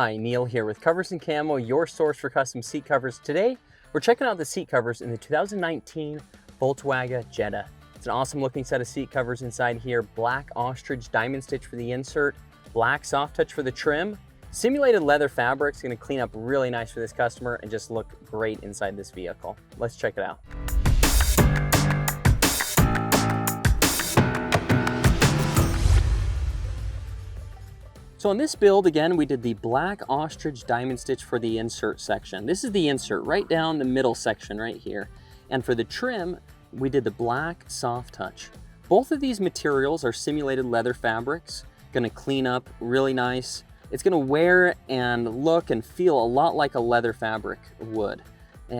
Hi, Neil here with Covers Camo, your source for custom seat covers. Today, we're checking out the seat covers in the 2019 VolksWagon Jetta. It's an awesome looking set of seat covers inside here. Black Ostrich diamond stitch for the insert, black soft touch for the trim. Simulated leather fabric is going to clean up really nice for this customer and just look great inside this vehicle. Let's check it out. So on this build, again, we did the black ostrich diamond stitch for the insert section. This is the insert right down the middle section right here. And for the trim, we did the black soft touch. Both of these materials are simulated leather fabrics. Gonna clean up really nice. It's gonna wear and look and feel a lot like a leather fabric would,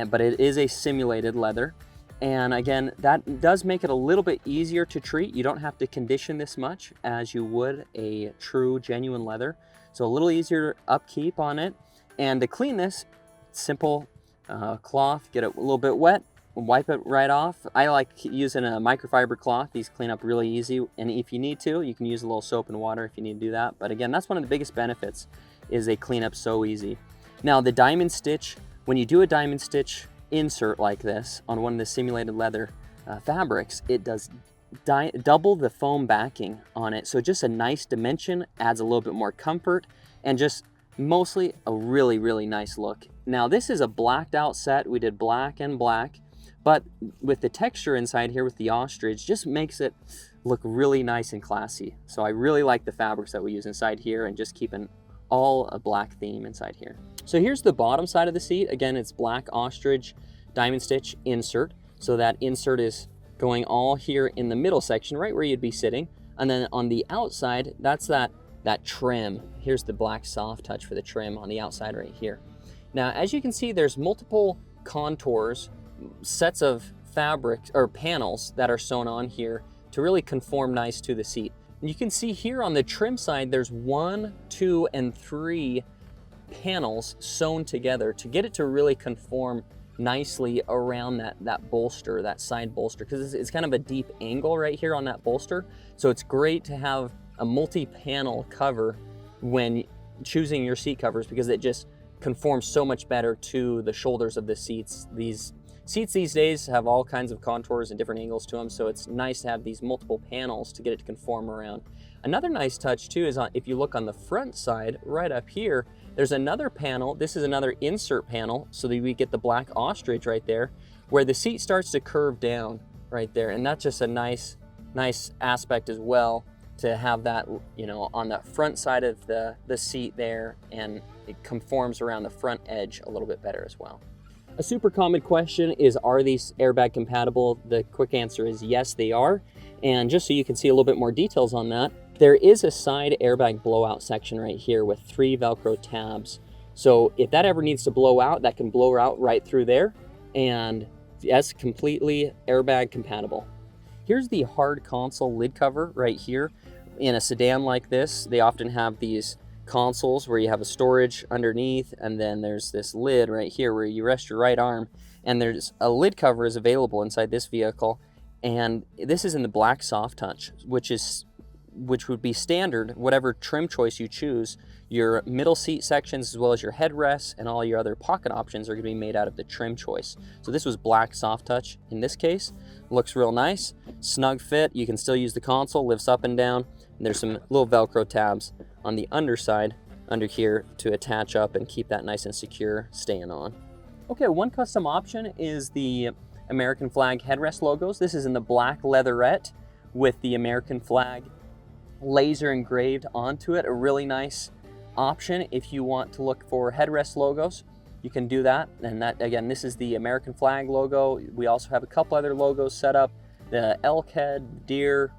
but it is a simulated leather. And again, that does make it a little bit easier to treat. You don't have to condition this much as you would a true, genuine leather. So a little easier upkeep on it. And to clean this, simple cloth, get it a little bit wet, wipe it right off. I like using a microfiber cloth. These clean up really easy. And if you need to, you can use a little soap and water if you need to do that. But again, that's one of the biggest benefits, is they clean up so easy. Now the diamond stitch, when you do a diamond stitch insert like this on one of the simulated leather fabrics, it does double the foam backing on it. So just a nice dimension, adds a little bit more comfort, and just mostly a really, really nice look. Now this is a blacked out set. We did black and black, but with the texture inside here with the ostrich, just makes it look really nice and classy. So I really like the fabrics that we use inside here and just keeping all a black theme inside here. So here's the bottom side of the seat. Again, it's black ostrich diamond stitch insert. So that insert is going all here in the middle section, right where you'd be sitting. And then on the outside, that's that trim. Here's the black soft touch for the trim on the outside right here. Now, as you can see, there's multiple contours, sets of fabric or panels that are sewn on here to really conform nice to the seat. You can see here on the trim side, there's 1, 2, and 3 panels sewn together to get it to really conform nicely around that bolster, that side bolster, because it's kind of a deep angle right here on that bolster. So it's great to have a multi-panel cover when choosing your seat covers, because it just conforms so much better to the shoulders of the seats. These seats these days have all kinds of contours and different angles to them, so it's nice to have these multiple panels to get it to conform around. Another nice touch too is if you look on the front side, right up here, there's another panel. This is another insert panel, so that we get the black ostrich right there, where the seat starts to curve down right there, and that's just a nice aspect as well, to have that, you know, on the front side of the seat there, and it conforms around the front edge a little bit better as well. A super common question is, are these airbag compatible? The quick answer is yes, they are. And just so you can see a little bit more details on that, there is a side airbag blowout section right here with 3 Velcro tabs. So if that ever needs to blow out, that can blow out right through there. And yes, completely airbag compatible. Here's the hard console lid cover right here. In a sedan like this, they often have these consoles where you have a storage underneath, and then there's this lid right here where you rest your right arm, and there's a lid cover is available inside this vehicle. And this is in the black soft touch, which would be standard, whatever trim choice you choose. Your middle seat sections, as well as your headrests and all your other pocket options, are going to be made out of the trim choice. So this was black soft touch in this case. Looks real nice, snug fit. You can still use the console, lifts up and down. And there's some little Velcro tabs on the underside under here to attach up and keep that nice and secure staying on. Okay, one custom option is the American flag headrest logos. This is in the black leatherette with the American flag laser engraved onto it. A really nice option if you want to look for headrest logos. You can do that. And that, again, this is the American flag logo. We also have a couple other logos set up. The elk head, deer,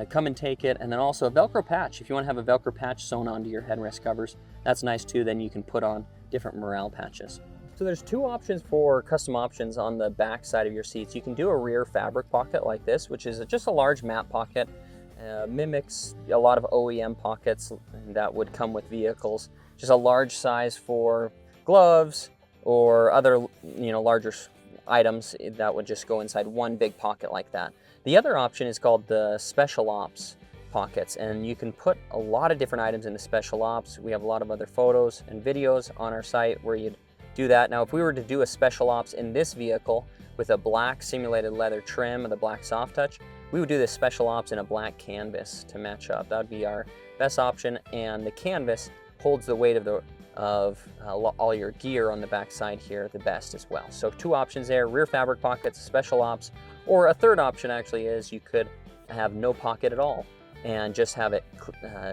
come and take it. And then also a Velcro patch. If you want to have a Velcro patch sewn onto your headrest covers, that's nice too. Then you can put on different morale patches. So there's 2 options for custom options on the back side of your seats. You can do a rear fabric pocket like this, which is just a large mat pocket. Mimics a lot of OEM pockets that would come with vehicles. Just a large size for gloves or other, you know, larger items that would just go inside one big pocket like that. The other option is called the Special Ops pockets, and you can put a lot of different items into special ops. We have a lot of other photos and videos on our site where you'd do that. Now, if we were to do a special ops in this vehicle with a black simulated leather trim and the black soft touch, we would do this special ops in a black canvas to match up. That would be our best option, and the canvas holds the weight of all your gear on the back side here the best as well. So 2 options there: rear fabric pockets, special ops, or a third option actually is you could have no pocket at all and just have it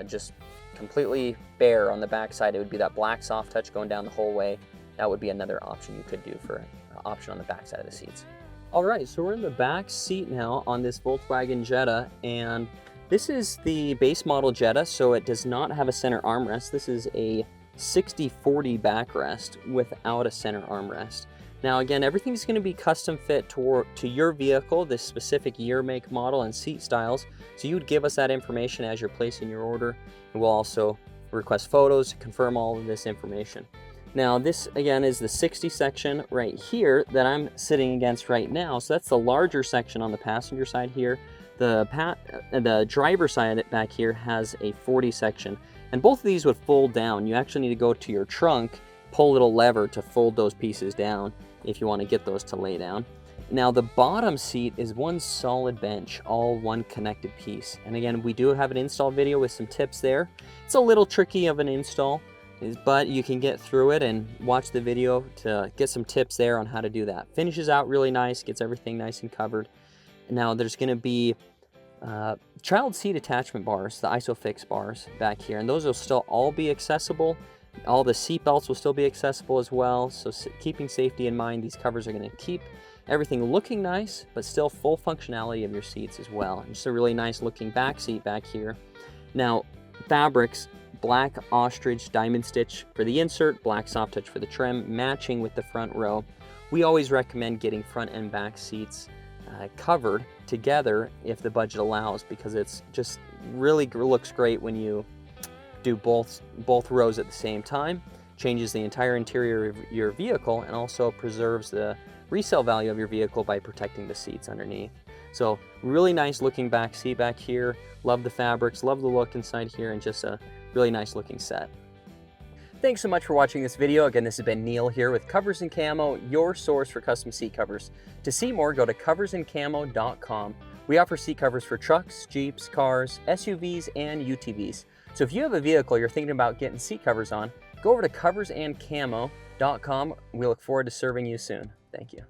just completely bare on the back side. It would be that black soft touch going down the whole way. That would be another option you could do for an option on the back side of the seats. All right, so we're in the back seat now on this VolksWagen Jetta, and this is the base model Jetta, so it does not have a center armrest. This is a 60/40 backrest without a center armrest. Now again, everything's going to be custom fit to your vehicle, this specific year, make, model, and seat styles. So you would give us that information as you're placing your order, and we'll also request photos to confirm all of this information. Now this again is the 60 section right here that I'm sitting against right now. So that's the larger section on the passenger side here. The driver side back here has a 40 section, and both of these would fold down. You actually need to go to your trunk, pull a little lever to fold those pieces down if you want to get those to lay down. Now the bottom seat is one solid bench, all one connected piece. And again, we do have an install video with some tips there. It's a little tricky of an install, but you can get through it and watch the video to get some tips there on how to do that. Finishes out really nice, gets everything nice and covered. Now there's going to be child seat attachment bars, the ISOFIX bars back here, and those will still all be accessible. All the seat belts will still be accessible as well. So keeping safety in mind, these covers are going to keep everything looking nice, but still full functionality of your seats as well. And just a really nice looking back seat back here. Now fabrics, black Ostrich diamond stitch for the insert, black soft touch for the trim, matching with the front row. We always recommend getting front and back seats covered together if the budget allows, because it's just really looks great when you do both rows at the same time. Changes the entire interior of your vehicle and also preserves the resale value of your vehicle by protecting the seats underneath. So really nice looking back seat back here. Love the fabrics, love the look inside here, and just a really nice looking set. Thanks so much for watching this video. Again, this has been Neil here with Covers Camo, your source for custom seat covers. To see more, go to coversandcamo.com. We offer seat covers for trucks, Jeeps, cars, SUVs, and UTVs. So if you have a vehicle you're thinking about getting seat covers on, go over to coversandcamo.com. We look forward to serving you soon. Thank you.